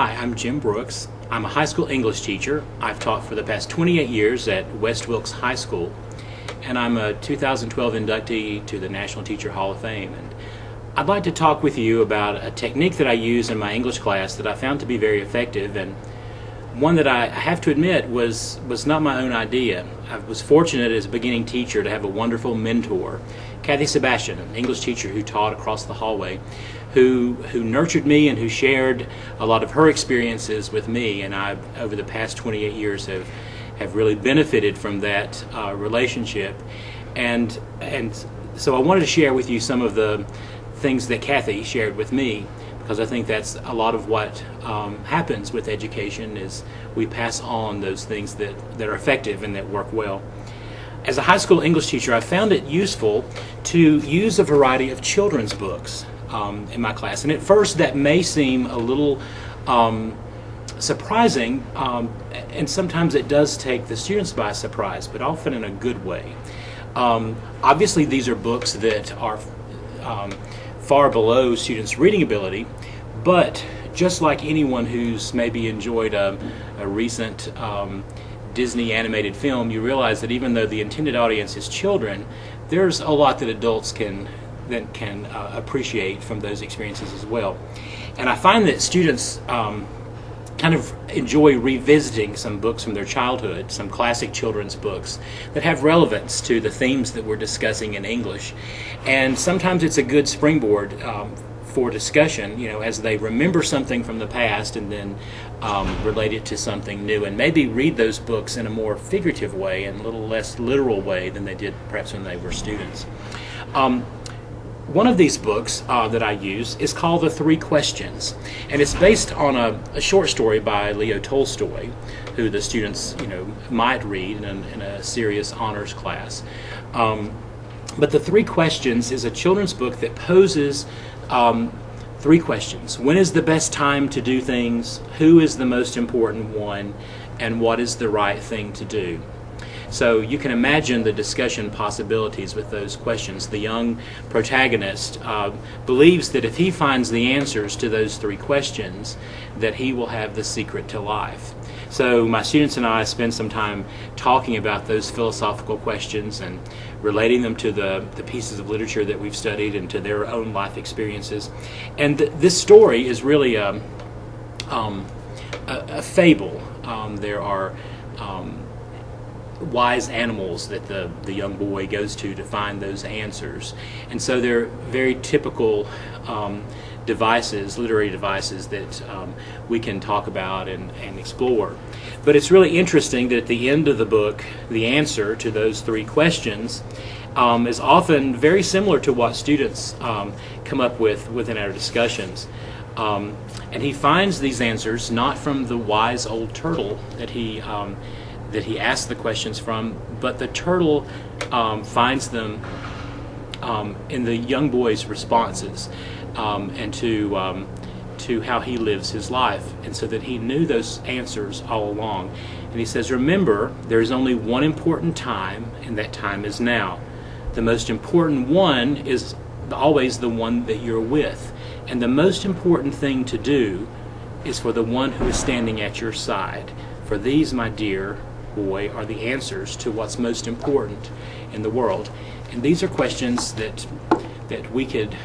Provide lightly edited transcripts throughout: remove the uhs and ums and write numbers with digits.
Hi, I'm Jim Brooks. I'm a high school English teacher. I've taught for the past 28 years at West Wilkes High School, and I'm a 2012 inductee to the National Teacher Hall of Fame. And I'd like to talk with you about a technique that I use in my English class that I found to be very effective, and one that I have to admit was not my own idea. I was fortunate as a beginning teacher to have a wonderful mentor, Kathy Sebastian, an English teacher who taught across the hallway, who nurtured me and who shared a lot of her experiences with me, and I, over the past 28 years, have really benefited from that relationship. And so I wanted to share with you some of the things that Kathy shared with me, because I think that's a lot of what happens with education, is we pass on those things that are effective and that work well. As a high school English teacher, I found it useful to use a variety of children's books in my class. And at first that may seem a little surprising, and sometimes it does take the students by surprise, but often in a good way. Obviously these are books that are far below students' reading ability, but just like anyone who's maybe enjoyed a recent Disney animated film, you realize that even though the intended audience is children, there's a lot that adults can appreciate from those experiences as well. And I find that students kind of enjoy revisiting some books from their childhood, some classic children's books that have relevance to the themes that we're discussing in English. And sometimes it's a good springboard for discussion, as they remember something from the past and then relate it to something new, and maybe read those books in a more figurative way and a little less literal way than they did perhaps when they were students. One of these books that I use is called The Three Questions, and it's based on a short story by Leo Tolstoy, who the students might read in a serious honors class. But The Three Questions is a children's book that poses three questions. When is the best time to do things? Who is the most important one? And what is the right thing to do? So you can imagine the discussion possibilities with those questions. The young protagonist believes that if he finds the answers to those three questions, that he will have the secret to life. So my students and I spend some time talking about those philosophical questions and relating them to the pieces of literature that we've studied and to their own life experiences. And this story is really a fable. There are wise animals that the young boy goes to find those answers. And so they're very typical devices, literary devices that we can talk about and explore. But it's really interesting that at the end of the book, the answer to those three questions is often very similar to what students come up with within our discussions. And he finds these answers not from the wise old turtle that he asked the questions from, but the turtle finds them in the young boy's responses and to how he lives his life, and so that he knew those answers all along. And he says, remember, there is only one important time, and that time is now. The most important one is always the one that you're with, and the most important thing to do is for the one who is standing at your side. For these, my dear boy, are the answers to what's most important in the world. And these are questions that we could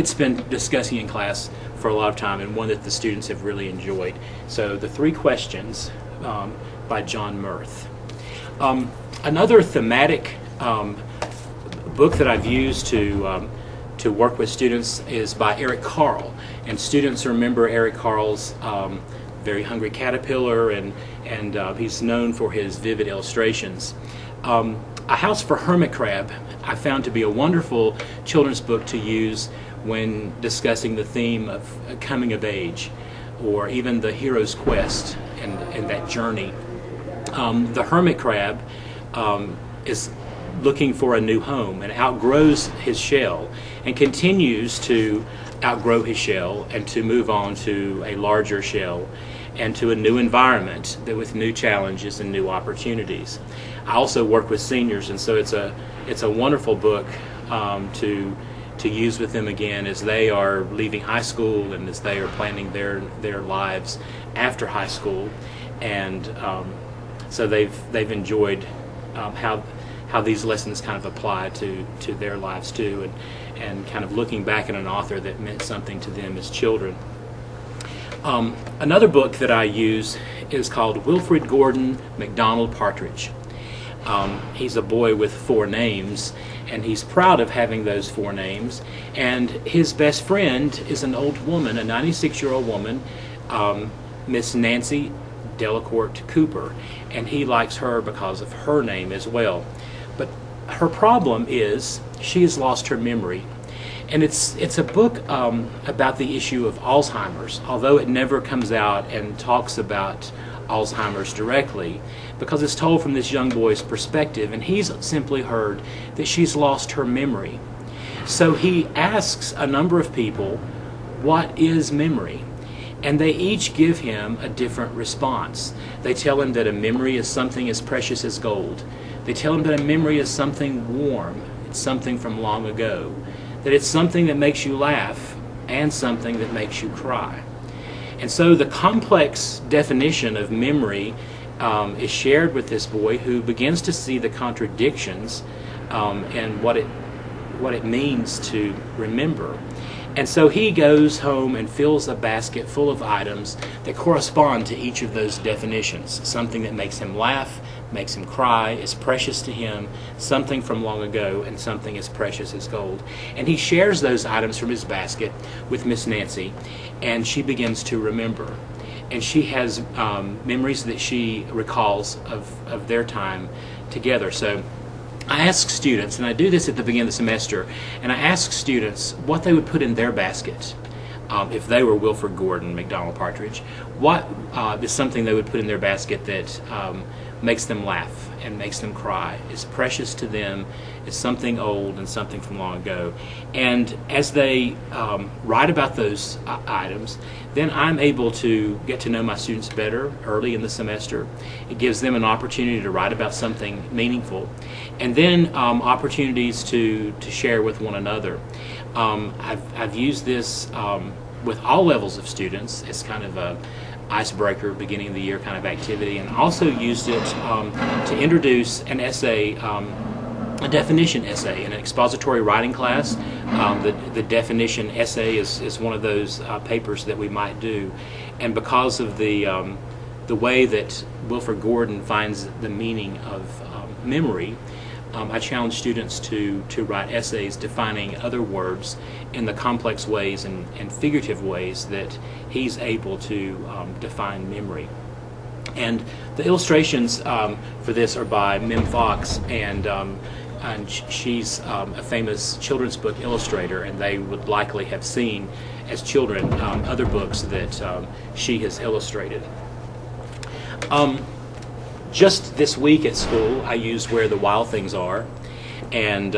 spend discussing in class for a lot of time, and one that the students have really enjoyed. So The Three Questions by John Mirth. Another thematic book that I've used to work with students is by Eric Carle, and students remember Eric Carle's Very Hungry Caterpillar, and he's known for his vivid illustrations. A House for Hermit Crab I found to be a wonderful children's book to use when discussing the theme of coming of age, or even the hero's quest and that journey. The hermit crab is looking for a new home and outgrows his shell and continues to outgrow his shell and to move on to a larger shell and to a new environment with new challenges and new opportunities. I also work with seniors, and so it's a wonderful book to use with them again as they are leaving high school and as they are planning their lives after high school. And so they've enjoyed how these lessons kind of apply to their lives too, and kind of looking back at an author that meant something to them as children. Another book that I use is called Wilfred Gordon MacDonald Partridge. He's a boy with 4 names, and he's proud of having those 4 names. And his best friend is an old woman, a 96-year-old woman, Miss Nancy Delacourt Cooper, and he likes her because of her name as well. But her problem is she has lost her memory. And it's a book about the issue of Alzheimer's, although it never comes out and talks about Alzheimer's directly, because it's told from this young boy's perspective, and he's simply heard that she's lost her memory. So he asks a number of people, what is memory? And they each give him a different response. They tell him that a memory is something as precious as gold. They tell him that a memory is something warm, it's something from long ago, that it's something that makes you laugh and something that makes you cry. And so the complex definition of memory is shared with this boy, who begins to see the contradictions and what it means to remember. And so he goes home and fills a basket full of items that correspond to each of those definitions. Something that makes him laugh, makes him cry, is precious to him, something from long ago, and something as precious as gold. And he shares those items from his basket with Miss Nancy, and she begins to remember. And she has memories that she recalls of their time together. So I ask students, and I do this at the beginning of the semester, and I ask students what they would put in their basket if they were Wilfred Gordon MacDonald Partridge. What is something they would put in their basket that makes them laugh and makes them cry, is precious to them, is something old and something from long ago. And as they write about those items, then I'm able to get to know my students better early in the semester. It gives them an opportunity to write about something meaningful, and then opportunities to share with one another. I've used this with all levels of students. It's kind of a icebreaker, beginning of the year kind of activity, and also used it to introduce an essay, a definition essay in an expository writing class. The definition essay is one of those papers that we might do, and because of the way that Wilfred Gordon finds the meaning of memory, I challenge students to write essays defining other words in the complex ways and figurative ways that he's able to define memory. And the illustrations for this are by Mem Fox, and she's a famous children's book illustrator, and they would likely have seen as children other books that she has illustrated. Just this week at school, I used Where the Wild Things Are, and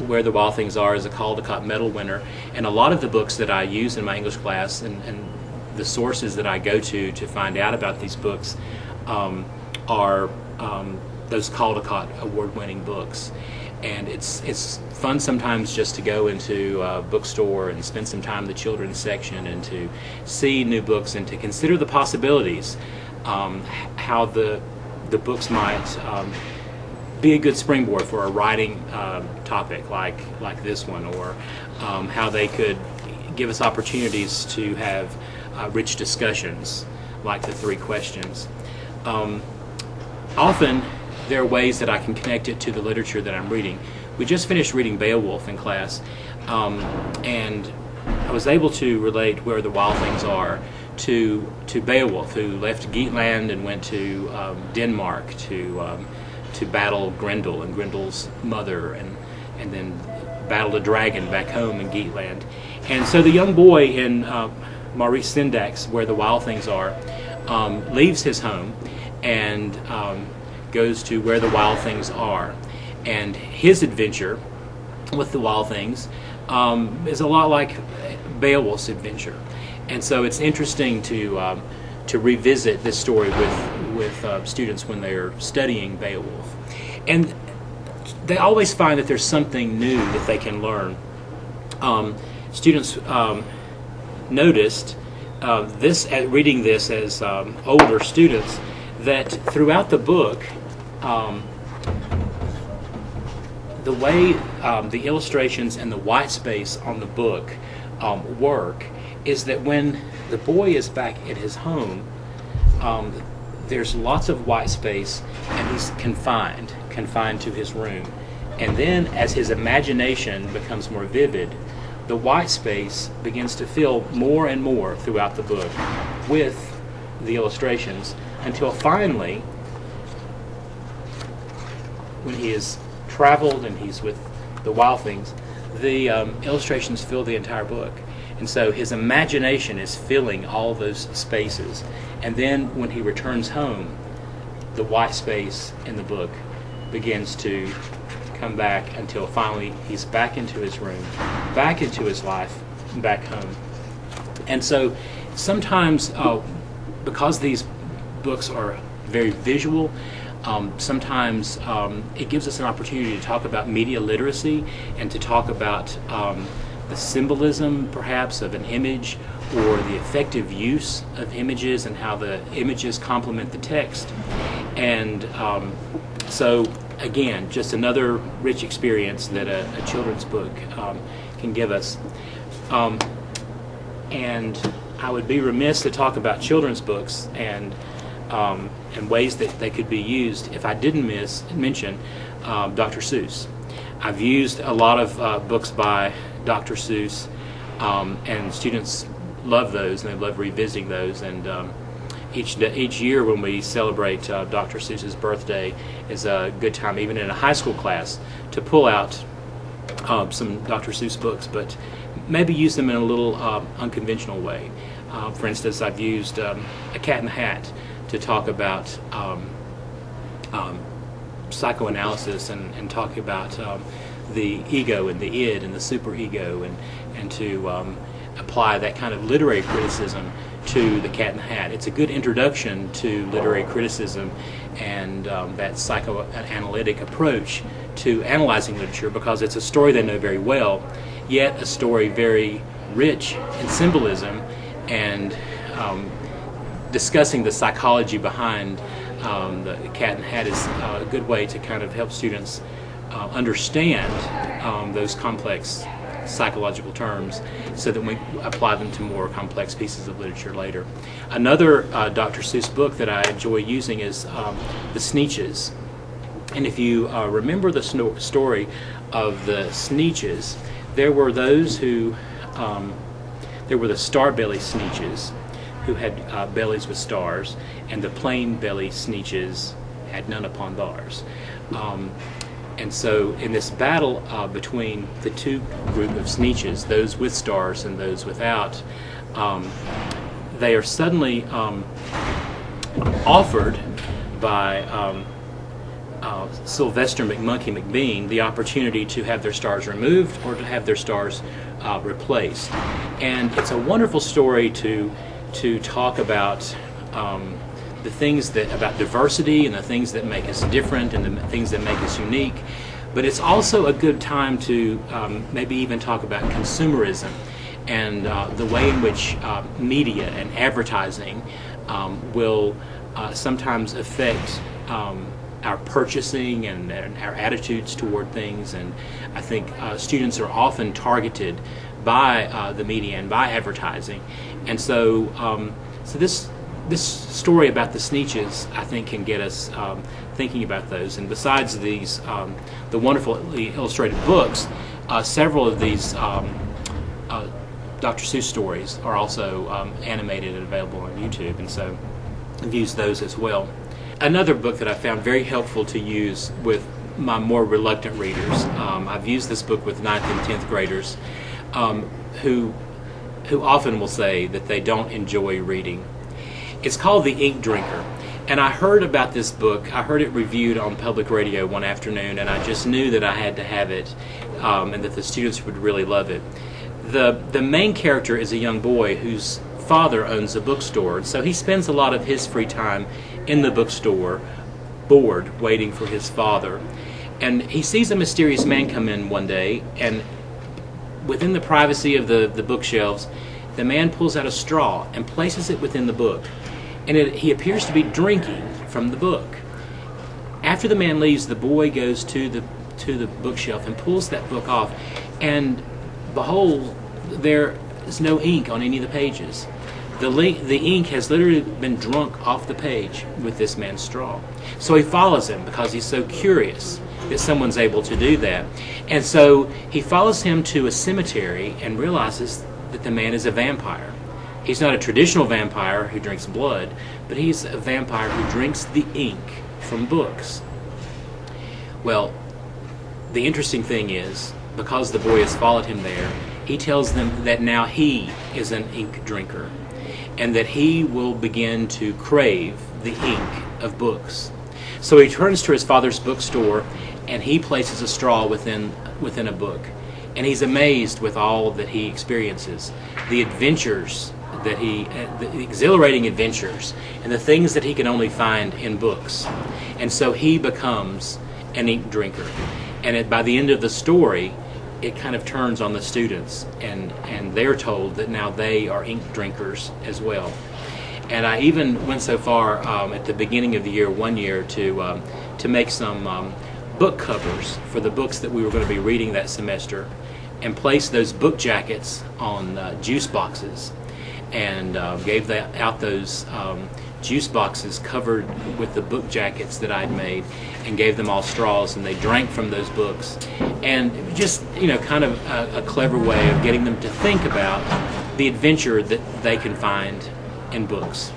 Where the Wild Things Are is a Caldecott Medal winner, and a lot of the books that I use in my English class and the sources that I go to find out about these books are those Caldecott award-winning books. And it's fun sometimes just to go into a bookstore and spend some time in the children's section and to see new books and to consider the possibilities, how the books might be a good springboard for a writing topic like this one, or how they could give us opportunities to have rich discussions like the 3 questions. Often there are ways that I can connect it to the literature that I'm reading. We just finished reading Beowulf in class, and I was able to relate Where the Wild Things Are to Beowulf, who left Geatland and went to Denmark to battle Grendel and Grendel's mother, and then battled a dragon back home in Geatland. And so the young boy in Maurice Sendak's Where the Wild Things Are leaves his home and goes to Where the Wild Things Are. And his adventure with the wild things is a lot like Beowulf's adventure. And so it's interesting to revisit this story with students when they're studying Beowulf. And they always find that there's something new that they can learn Students noticed reading this as older students, that throughout the book, the way the illustrations and the white space on the book work is that when the boy is back at his home, there's lots of white space, and he's confined to his room. And then as his imagination becomes more vivid, the white space begins to fill more and more throughout the book with the illustrations, until finally, when he has traveled and he's with the wild things, the illustrations fill the entire book. And so his imagination is filling all those spaces. And then when he returns home, the white space in the book begins to come back until finally he's back into his room, back into his life, back home. And so sometimes, because these books are very visual, sometimes it gives us an opportunity to talk about media literacy and to talk about the symbolism, perhaps, of an image, or the effective use of images and how the images complement the text. And so, again, just another rich experience that a children's book can give us. And I would be remiss to talk about children's books and ways that they could be used if I didn't mention Dr. Seuss. I've used a lot of books by Dr. Seuss, and students love those, and they love revisiting those. And each year when we celebrate Dr. Seuss's birthday is a good time, even in a high school class, to pull out some Dr. Seuss books, but maybe use them in a little unconventional way. For instance, I've used A Cat in the Hat to talk about psychoanalysis and talk about the ego and the id and the superego, and to apply that kind of literary criticism to The Cat in the Hat. It's a good introduction to literary criticism and that psychoanalytic approach to analyzing literature, because it's a story they know very well, yet a story very rich in symbolism and discussing the psychology behind The Cat in the Hat is a good way to kind of help students understand those complex psychological terms, so that we apply them to more complex pieces of literature later. Another Dr. Seuss book that I enjoy using is the Sneetches. And if you remember the story of the Sneetches, there were those who, there were the star-belly Sneetches, who had bellies with stars, and the plain belly Sneetches had none upon theirs. And so in this battle between the two group of Sneetches, those with stars and those without, they are suddenly offered by Sylvester McMonkey McBean the opportunity to have their stars removed or to have their stars replaced. And it's a wonderful story to talk about the things about diversity and the things that make us different and the things that make us unique. But it's also a good time to maybe even talk about consumerism and the way in which media and advertising will sometimes affect our purchasing and our attitudes toward things. And I think students are often targeted by the media and by advertising. And so, this story about the Sneetches, I think, can get us thinking about those. And besides these, the wonderfully illustrated books, several of these Dr. Seuss stories are also animated and available on YouTube, and so I've used those as well. Another book that I found very helpful to use with my more reluctant readers, I've used this book with 9th and 10th graders who often will say that they don't enjoy reading. It's called The Ink Drinker, and I heard about this book. I heard it reviewed on public radio one afternoon, and I just knew that I had to have it and that the students would really love it. The main character is a young boy whose father owns a bookstore, and so he spends a lot of his free time in the bookstore, bored, waiting for his father. And he sees a mysterious man come in one day, and within the privacy of the bookshelves, the man pulls out a straw and places it within the book. And he appears to be drinking from the book. After the man leaves, the boy goes to the bookshelf and pulls that book off, and behold, there is no ink on any of the pages. The ink has literally been drunk off the page with this man's straw. So he follows him because he's so curious that someone's able to do that. And so he follows him to a cemetery and realizes that the man is a vampire. He's not a traditional vampire who drinks blood, but he's a vampire who drinks the ink from books. Well, the interesting thing is, because the boy has followed him there, he tells them that now he is an ink drinker, and that he will begin to crave the ink of books. So he turns to his father's bookstore, and he places a straw within a book. And he's amazed with all that he experiences, the adventures the exhilarating adventures, and the things that he can only find in books. And so he becomes an ink drinker. And by the end of the story, it kind of turns on the students, and they're told that now they are ink drinkers as well. And I even went so far at the beginning of the year, one year, to make some book covers for the books that we were going to be reading that semester, and place those book jackets on juice boxes, and gave out those juice boxes covered with the book jackets that I'd made, and gave them all straws, and they drank from those books. And just, kind of a clever way of getting them to think about the adventure that they can find in books.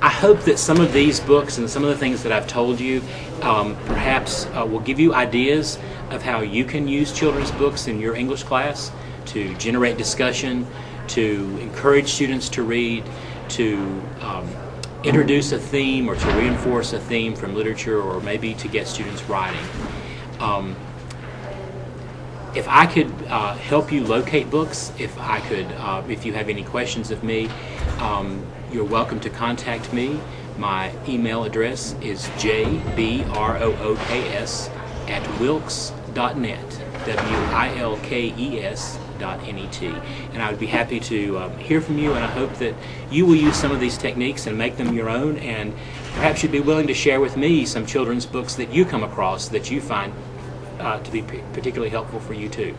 I hope that some of these books and some of the things that I've told you perhaps will give you ideas of how you can use children's books in your English class to generate discussion, to encourage students to read, to introduce a theme or to reinforce a theme from literature, or maybe to get students writing. If I could help you locate books, if you have any questions of me, you're welcome to contact me. My email address is jbrooks@wilkes.net, WILKES.net, and I would be happy to hear from you, and I hope that you will use some of these techniques and make them your own, and perhaps you'd be willing to share with me some children's books that you come across that you find to be particularly helpful for you too.